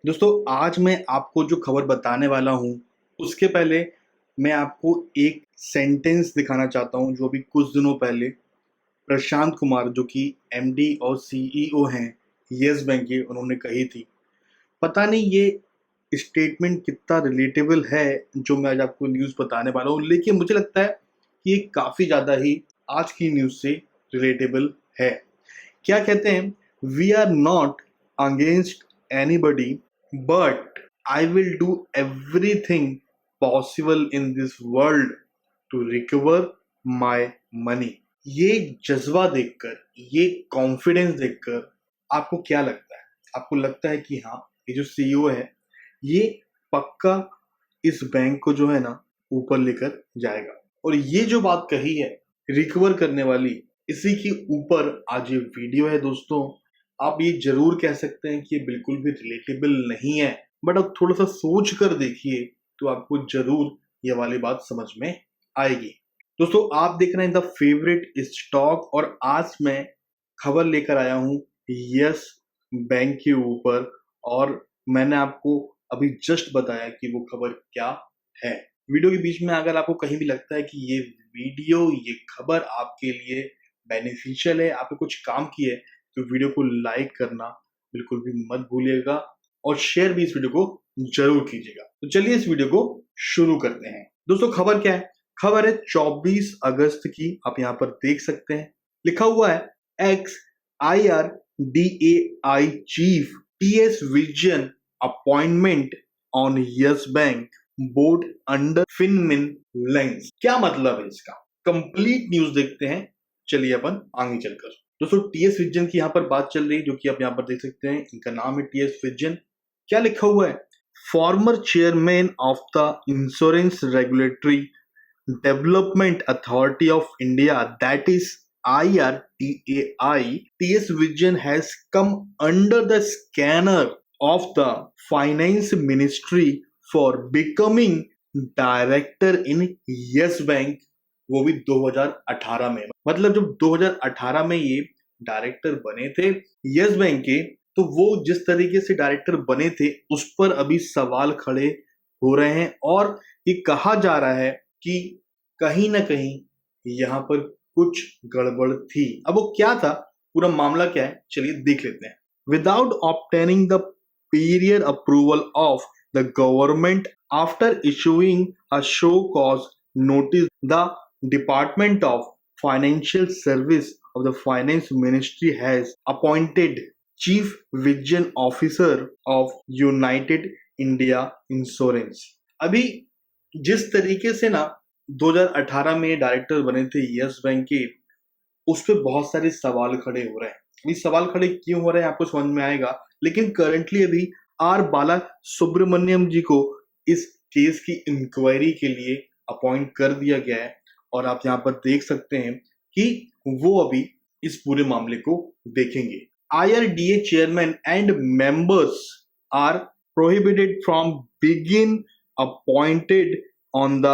दोस्तों आज मैं आपको जो खबर बताने वाला हूँ उसके पहले मैं आपको एक सेंटेंस दिखाना चाहता हूँ जो अभी कुछ दिनों पहले प्रशांत कुमार जो कि एमडी और सीईओ हैं यस बैंक के, उन्होंने कही थी। पता नहीं ये स्टेटमेंट कितना रिलेटेबल है जो मैं आज आपको न्यूज़ बताने वाला हूँ, लेकिन मुझे लगता है कि ये काफ़ी ज़्यादा ही आज की न्यूज़ से रिलेटेबल है। क्या कहते हैं? We are not against anybody but I will do everything possible in this world to recover my money. ये जज्बा देखकर, ये कॉन्फिडेंस देखकर आपको क्या लगता है? आपको लगता है कि हाँ, ये जो सीईओ है ये पक्का इस बैंक को जो है ना ऊपर लेकर जाएगा। और ये जो बात कही है रिकवर करने वाली, इसी के ऊपर आज ये वीडियो है। दोस्तों आप ये जरूर कह सकते हैं कि ये बिल्कुल भी रिलेटेबल नहीं है, बट अब थोड़ा सा सोच कर देखिए तो आपको जरूर ये वाली बात समझ में आएगी। दोस्तों आप देख रहे हैं द फेवरेट स्टॉक, और आज मैं खबर लेकर आया हूं यस बैंक के ऊपर। और मैंने आपको अभी जस्ट बताया कि वो खबर क्या है। वीडियो के बीच में अगर आपको कहीं भी लगता है कि ये वीडियो, ये खबर आपके लिए बेनिफिशियल है, आपने कुछ काम की है, तो वीडियो को लाइक करना बिल्कुल भी मत भूलिएगा और शेयर भी इस वीडियो को जरूर कीजिएगा। तो चलिए इस वीडियो को शुरू करते हैं। दोस्तों खबर क्या है? खबर है 24 अगस्त की, आप यहाँ पर देख सकते हैं। लिखा हुआ है x IRDAI chief TS vision appointment on yes bank board under फिनमिन lens. क्या मतलब है इसका? कंप्लीट न्यूज देखते हैं। चलिए अपन आगे चलकर। दोस्तों टीएस विजन की यहाँ पर बात चल रही है, जो कि आप यहाँ पर देख सकते हैं। इनका नाम है टीएस विजन। क्या लिखा हुआ है? Former chairman of the insurance regulatory development authority of India, that is IRDAI, TS Vision has come under the scanner of the finance ministry for becoming director in yes bank, वो भी 2018 में। मतलब जब 2018 में ये डायरेक्टर बने थे yes bank के, तो वो जिस तरीके से डायरेक्टर बने थे उस पर अभी सवाल खड़े हो रहे हैं। और ये कहा जा रहा है कि कहीं ना कहीं यहाँ पर कुछ गड़बड़ थी। अब वो क्या था, पूरा मामला क्या है, चलिए देख लेते हैं। Without obtaining the period approval of the government after issuing a show cause notice, the department of financial service of the finance ministry has appointed chief vision officer of United India Insurance। अभी जिस तरीके से ना 2018 में director बने थे yes bank के, उस पर बहुत सारे सवाल खड़े हो रहे हैं। ये सवाल खड़े क्यों हो रहे हैं आपको समझ में आएगा, लेकिन करंटली अभी आर बाला सुब्रमण्यम जी को इस केस की इंक्वायरी के लिए अपॉइंट कर दिया गया है। और आप यहाँ पर देख सकते हैं कि वो अभी इस पूरे मामले को देखेंगे। IRDA chairman and members are prohibited from बिगिन appointed on the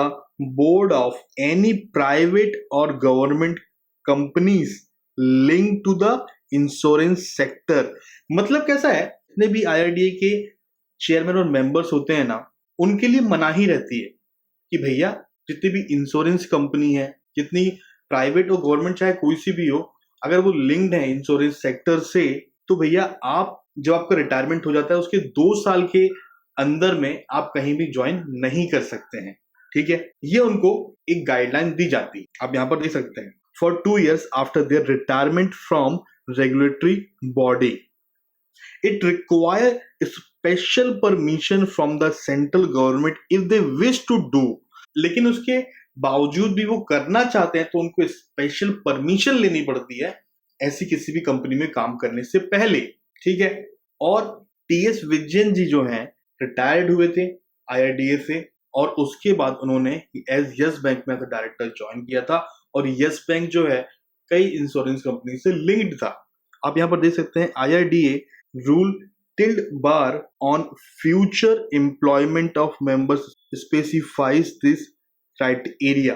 board of any private और government companies link to the insurance sector. मतलब कैसा है, जितने भी IRDA के चेयरमैन और मेंबर्स होते हैं ना, उनके लिए मनाही रहती है कि भैया जितनी भी इंश्योरेंस कंपनी है, जितनी प्राइवेट और गवर्नमेंट चाहे कोई सी भी हो, अगर वो लिंक्ड है इंश्योरेंस सेक्टर से, तो भैया आप जब आपका रिटायरमेंट हो जाता है उसके 2 साल के अंदर में आप कहीं भी ज्वाइन नहीं कर सकते हैं। ठीक है, ये उनको एक गाइडलाइन दी जाती है। आप यहाँ पर देख सकते हैं, for 2 years after their retirement from regulatory body it require special permission from the central government if they wish to do. लेकिन उसके बावजूद भी वो करना चाहते हैं तो उनको स्पेशल परमिशन लेनी पड़ती है ऐसी किसी भी कंपनी में काम करने से पहले। ठीक है, और टीएस विजयन जी जो हैं रिटायर्ड हुए थे IRDA से, और उसके बाद उन्होंने एज यस बैंक में डायरेक्टर ज्वाइन किया था। और यस बैंक जो है कई इंश्योरेंस कंपनी से लिंक्ड था। आप यहाँ पर देख सकते हैं IRDA rule tilde bar on future employment of members specifies this criteria.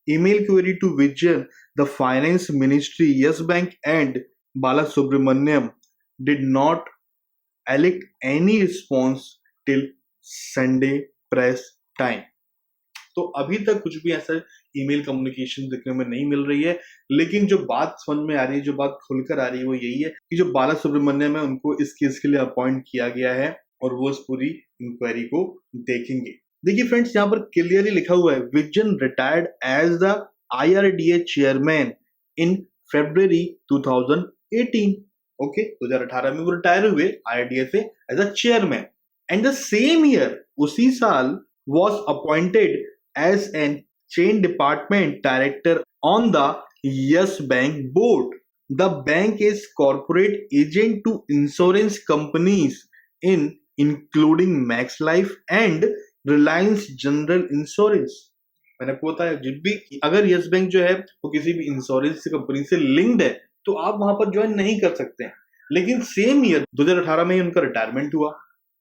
Email query to Vijayan, the Finance Ministry, Yes Bank and Bala Subramaniam did not elect any response till Sunday press time. तो अभी तक कुछ भी ऐसा email communication देखने में नहीं मिल रही है, लेकिन जो बात समझ में आ रही है, जो बात खुलकर आ रही है वो यही है कि जो बाला सुब्रमण्यम है उनको इस केस के लिए अपॉइंट किया गया है और वो इस पूरी इंक्वायरी को देखेंगे। देखिए फ्रेंड्स, यहाँ पर क्लियरली लिखा हुआ है Vijayan retired as the IRDA chairman in February 2018। Okay, 2018 में वो रिटायर हुए IRDA से as a chairman and the same year, उसी साल was appointed as an chain department director on the Yes Bank board. The bank is corporate agent to insurance companies in including Max Life and Reliance General Insurance. मैंने आपको बताया जब भी अगर yes bank जो है वो किसी भी इंश्योरेंस कंपनी से लिंक्ड है तो आप वहां पर ज्वाइन नहीं कर सकते हैं। लेकिन सेम ईयर 2018 में ही उनका रिटायरमेंट हुआ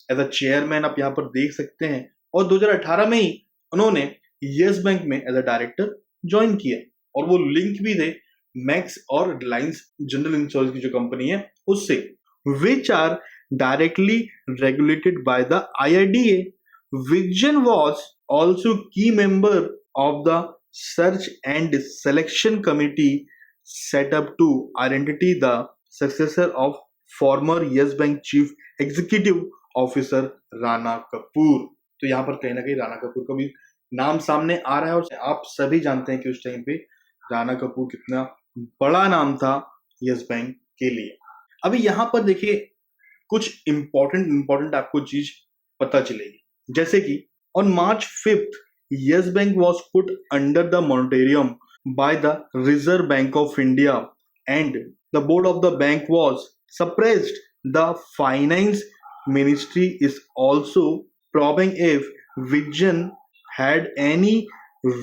एज अ चेयरमैन, आप यहाँ पर देख सकते हैं, और 2018 में ही उन्होंने यस बैंक में एज अ डायरेक्टर ज्वाइन किया और वो लिंक भी थे मैक्स और रिलायंस जनरल इंश्योरेंस की जो कंपनी है उससे, which are directly regulated by the IRDA. Vision was also key member of the search and selection committee set up to identify the successor of former Yes Bank Chief Executive Officer Rana Kapoor. तो यहाँ पर कहीं ना कहीं राणा कपूर का भी नाम सामने आ रहा है और आप सभी जानते हैं कि उस टाइम पे राणा कपूर कितना बड़ा नाम था यस बैंक के लिए। अभी यहाँ पर देखिए कुछ इंपॉर्टेंट आपको चीज पता चलेगी, जैसे कि on March 5th Yes Bank was put under the moratorium by the Reserve Bank of India and the board of the bank was suppressed. The finance ministry is also probing if Vijayan had any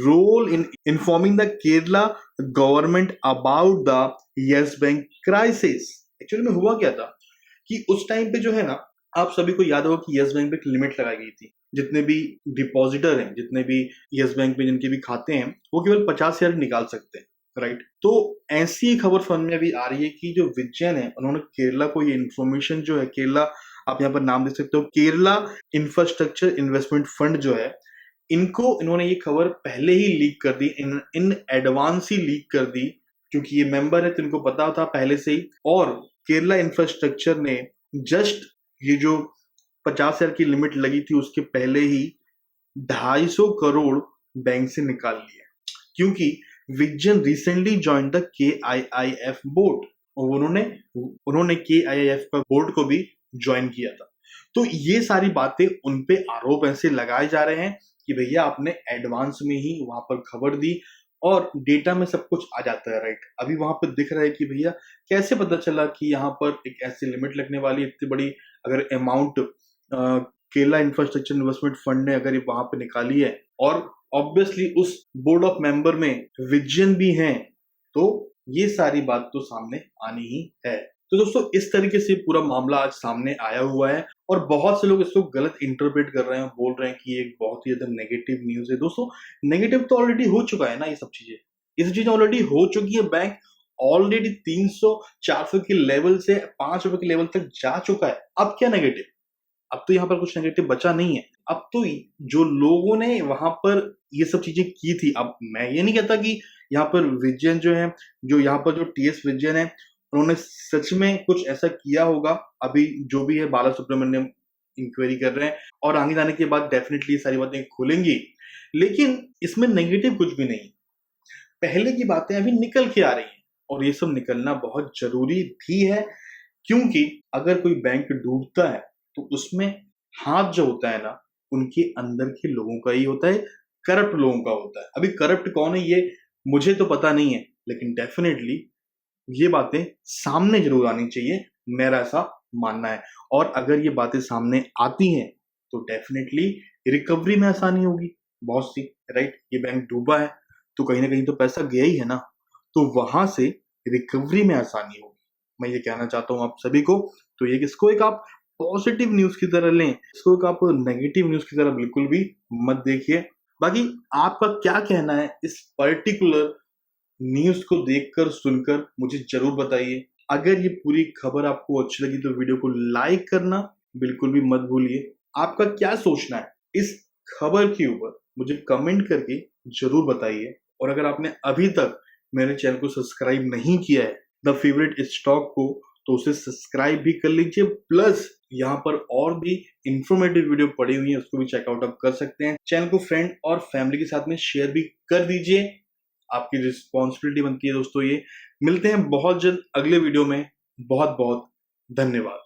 role in informing the Kerala government about the Yes Bank crisis. Actually में हुआ क्या था कि उस time पे जो है ना, आप सभी को याद होगा कि यस बैंक पे एक लिमिट लगाई गई थी, जितने भी डिपॉजिटर हैं, जितने भी यस बैंक में जिनके भी खाते हैं वो केवल 50,000 निकाल सकते हैं, राइट। तो ऐसी खबर फन में भी आ रही है कि जो विजयन है उन्होंने केरला को ये इन्फॉर्मेशन जो है, केरला आप यहाँ पर नाम देख सकते हो, केरला इंफ्रास्ट्रक्चर इन्वेस्टमेंट फंड जो है, इनको इन्होंने ये खबर पहले ही लीक कर दी, इन एडवांस ही लीक कर दी, क्योंकि ये मेंबर है तो इनको पता था पहले से ही। और केरला इंफ्रास्ट्रक्चर ने जस्ट ये जो 50,000 की लिमिट लगी थी उसके पहले ही 250 करोड़ बैंक से निकाल लिया, क्योंकि Vijayan recently join the KIIF board और उन्होंने KIIF का बोर्ड को भी ज्वाइन किया था। तो ये सारी बातें उन पे आरोप ऐसे लगाए जा रहे हैं कि भैया आपने एडवांस में ही वहां पर खबर दी और डेटा में सब कुछ आ जाता है, राइट। अभी वहां पर दिख रहा है कि भैया कैसे पता चला कि यहाँ पर एक ऐसी लिमिट लगने वाली, इतनी बड़ी अगर amount Kerala infrastructure investment fund ने अगर वहां पे निकाली है और ऑब्वियसली उस बोर्ड ऑफ मेंबर में विजयन भी हैं, तो ये सारी बात तो सामने आनी ही है। तो दोस्तों इस तरीके से पूरा मामला आज सामने आया हुआ है और बहुत से लोग इसको गलत इंटरप्रेट कर रहे हैं, बोल रहे हैं कि ये एक बहुत ही ज्यादा नेगेटिव न्यूज है। दोस्तों नेगेटिव तो ऑलरेडी हो चुका है ना, ये सब चीजें ऑलरेडी हो चुकी है। बैंक ऑलरेडी 300-400 के लेवल से 5 रुपए के लेवल तक जा चुका है। अब क्या नेगेटिव? अब तो यहाँ पर कुछ नेगेटिव बचा नहीं है। अब तो जो लोगों ने वहां पर ये सब चीजें की थी, अब मैं ये नहीं कहता कि यहाँ पर विजयन जो है, जो यहाँ पर जो TS विजयन है, उन्होंने सच में कुछ ऐसा किया होगा। अभी जो भी है बाला सुब्रमण्यम इंक्वायरी कर रहे हैं और आगे जाने के बाद डेफिनेटली सारी बातें खुलेंगी, लेकिन इसमें नेगेटिव कुछ भी नहीं। पहले की बातें अभी निकल के आ रही हैं और ये सब निकलना बहुत जरूरी भी है, क्योंकि अगर कोई बैंक डूबता है तो उसमें हाथ जो होता है ना, उनके अंदर के लोगों का ही होता है, करप्ट लोगों का होता है। अभी करप्ट कौन है ये मुझे तो पता नहीं है, लेकिन डेफिनेटली ये बातें सामने जरूर आनी चाहिए, मेरा ऐसा मानना है। और अगर ये बातें सामने आती हैं तो डेफिनेटली रिकवरी में आसानी होगी बहुत सी, राइट। ये बैंक डूबा है तो कहीं ना कहीं तो पैसा गया ही है ना, तो वहां से रिकवरी में आसानी होगी। मैं ये कहना चाहता हूं आप सभी को। तो ये इसको एक आप पॉजिटिव न्यूज की तरह लें, इसको एक आप नेगेटिव न्यूज की तरह बिल्कुल भी मत देखिए। बाकी आपका क्या कहना है इस पर्टिकुलर न्यूज को देखकर सुनकर मुझे जरूर बताइए। अगर ये पूरी खबर आपको अच्छी लगी तो वीडियो को लाइक करना बिल्कुल भी मत भूलिए। आपका क्या सोचना है इस खबर के ऊपर मुझे कमेंट करके जरूर बताइए। और अगर आपने अभी तक मेरे चैनल को सब्सक्राइब नहीं किया है द फेवरेट स्टॉक को, तो उसे सब्सक्राइब भी कर लीजिए। प्लस यहाँ पर और भी इंफॉर्मेटिव वीडियो पड़ी हुई है, उसको भी चेकआउट आप कर सकते हैं। चैनल को फ्रेंड और फैमिली के साथ में शेयर भी कर दीजिए, आपकी रिस्पॉन्सिबिलिटी बनती है दोस्तों ये। मिलते हैं बहुत जल्द अगले वीडियो में। बहुत बहुत धन्यवाद।